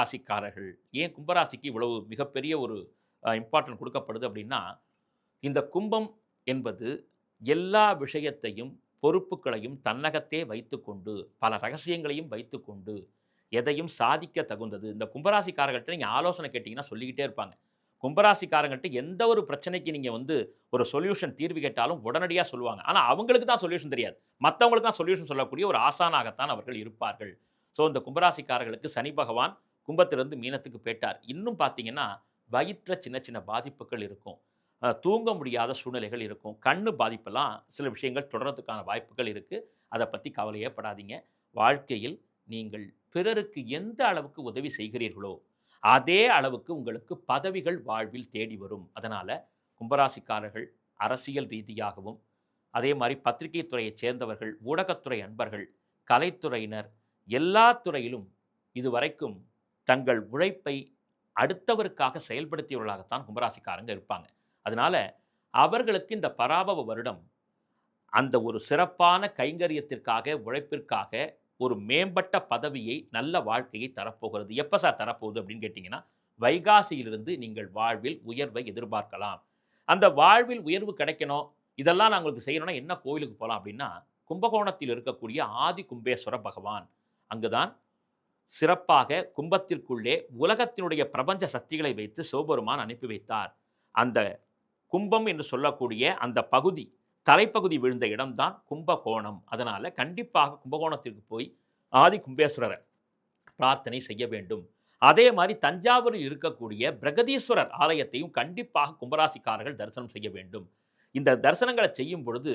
கும்பராசிக்காரர்கள் ஏன் கும்பராசிக்கு இவ்வளவு மிகப்பெரிய ஒரு இம்பார்ட்டன்ட் கொடுக்கப்படுது அப்படின்னா, இந்த கும்பம் என்பது எல்லா விஷயத்தையும், பொறுப்புகளையும் தன்னகத்தே வைத்துக்கொண்டு, பல ரகசியங்களையும் வைத்துக்கொண்டு, எதையும் சாதிக்க தகுந்தது. இந்த கும்பராசிக்காரர்கள்ட்ட நீங்க ஆலோசனை கேட்டீங்கன்னா சொல்லிக்கிட்டே இருப்பாங்க. கும்பராசிக்காரங்கள்ட்ட எந்த ஒரு பிரச்சனைக்கு நீங்க வந்து ஒரு சொல்யூஷன் தீர்வு கேட்டாலும் உடனடியா சொல்லுவாங்க. ஆனா அவங்களுக்கு தான் சொல்யூஷன் தெரியாது. மத்தவங்களுக்கு தான் சொல்யூஷன் சொல்லக்கூடிய ஒரு ஆசானாகத்தான் அவர்கள் இருப்பார்கள். ஸோ இந்த கும்பராசிக்காரர்களுக்கு சனி பகவான் கும்பத்திலிருந்து மீனத்துக்கு போய்ட்டார். இன்னும் பார்த்தீங்கன்னா, வயிற்றில சின்ன சின்ன பாதிப்புகள் இருக்கும். தூங்க முடியாத சூழ்நிலைகள் இருக்கும். கண்ணு பாதிப்பெல்லாம் சில விஷயங்கள் தொடர்றதுக்கான வாய்ப்புகள் இருக்கு. அத பத்தி கவலையே படாதீங்க. வாழ்க்கையில் நீங்கள் பிறருக்கு எந்த அளவுக்கு உதவி செய்கிறீர்களோ, அதே அளவுக்கு உங்களுக்கு பதவிகள் வாழ்வில் தேடி வரும். அதனால கும்பராசிக்காரர்கள் அரசியல் ரீதியாகவும், அதே மாரி பத்திரிகை துறையைச் சேர்ந்தவர்கள், ஊடகத்துறை அன்பர்கள், கலைத்துறையினர் எல்லா துறையிலும் இதுவரைக்கும் தங்கள் உழைப்பை அடுத்தவருக்காக செயல்படுத்தியவர்களாகத்தான் கும்பராசிக்காரங்க இருப்பாங்க. அதனால அவர்களுக்கு இந்த பராபவ வருடம் அந்த ஒரு சிறப்பான கைங்கரியத்திற்காக, உழைப்பிற்காக ஒரு மேம்பட்ட பதவியை, நல்ல வாழ்க்கையை தரப்போகிறது. எப்ப சார் தரப்போகுது அப்படின்னு கேட்டீங்கன்னா, வைகாசியிலிருந்து நீங்கள் வாழ்வில் உயர்வை எதிர்பார்க்கலாம். அந்த வாழ்வில் உயர்வு கிடைக்கணும், இதெல்லாம் நான் உங்களுக்கு செய்யணும்னா என்ன கோயிலுக்கு போலாம் அப்படின்னா, கும்பகோணத்தில் இருக்கக்கூடிய ஆதி கும்பேஸ்வர பகவான். அங்கு தான் சிறப்பாக கும்பத்திற்குள்ளே உலகத்தினுடைய பிரபஞ்ச சக்திகளை வைத்து சிவபெருமான் அனுப்பி வைத்தார். அந்த கும்பம் என்று சொல்லக்கூடிய அந்த பகுதி, தலைப்பகுதி விழுந்த இடம்தான் கும்பகோணம். அதனால கண்டிப்பாக கும்பகோணத்திற்கு போய் ஆதி கும்பேஸ்வரரை பிரார்த்தனை செய்ய வேண்டும். அதே மாரி தஞ்சாவூரில் இருக்கக்கூடிய பிரகதீஸ்வரர் ஆலயத்தையும் கண்டிப்பாக கும்பராசிக்காரர்கள் தரிசனம் செய்ய வேண்டும். இந்த தரிசனங்கள செய்யும் பொழுது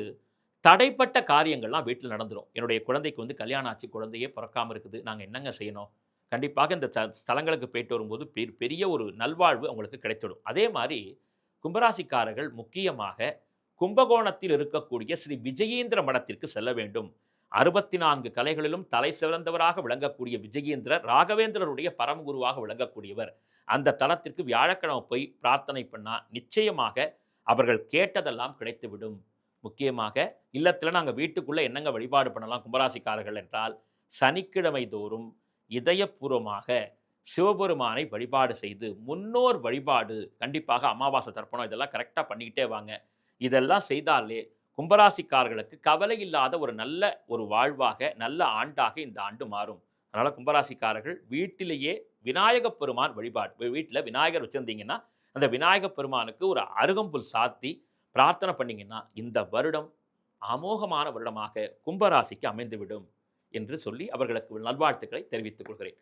தடைப்பட்ட காரியங்கள்லாம் வீட்டில நடந்துரும். என்னுடைய குழந்தைக்கு வந்து கல்யாணம் ஆச்சு, குழந்தையே பொறக்காம இருக்குது. நாங்க என்னங்க செய்யணும்? கண்டிப்பாக இந்த ஸ்தலங்களுக்கு போயிட்டு வரும்போது பெரிய ஒரு நல்வாழ்வு அவங்களுக்கு கிடைத்திடும். அதே மாரி கும்பராசிக்காரர்கள் முக்கியமாக கும்பகோணத்தில் இருக்கக்கூடிய ஸ்ரீ விஜயேந்திர மடத்திற்கு செல்ல வேண்டும். 64 கலைகளிலும் தலை சிறந்தவராக விளங்கக்கூடிய விஜயேந்திரர், ராகவேந்திரருடைய பரமகுருவாக விளங்கக்கூடியவர். அந்த தலத்திற்கு வியாழக்கிழமை போய் பிரார்த்தனை பண்ணா, நிச்சயமாக அவர்கள் கேட்டதெல்லாம் கிடைத்துவிடும். முக்கியமாக இல்லத்தில நாங்க வீட்டுக்குள்ள என்னங்க வழிபாடு பண்ணலாம் கும்பராசிக்காரர்கள் என்றால், சனிக்கிழமை தோறும் இதயப்பூர்வமாக சிவபெருமானை வழிபாடு செய்து, முன்னோர் வழிபாடு கண்டிப்பாக அமாவாசை தர்ப்பணம் இதெல்லாம் கரெக்ட்டா பண்ணிக்கிட்டே வாங்க. இதெல்லாம் செய்தாலே கும்பராசிக்காரர்களுக்கு கவலை இல்லாத ஒரு நல்ல ஒரு வாழ்வாக, நல்ல ஆண்டாக இந்த ஆண்டு மாறும். அதனால கும்பராசிக்காரர்கள் வீட்டிலேயே விநாயகப் பெருமான் வழிபாடு வீட்ல விநாயகர் வச்சிருந்தீங்கன்னா, அந்த விநாயகப் பெருமானுக்கு ஒரு அருகம்புல் சாத்தி பிரார்த்தனை பண்ணீங்கன்னா, இந்த வருடம் அமோகமான வருடமாக கும்பராசிக்கு அமைந்துவிடும் என்று சொல்லி அவர்களுக்கு நல்வாழ்த்துக்களை தெரிவித்துக் கொள்கிறேன்.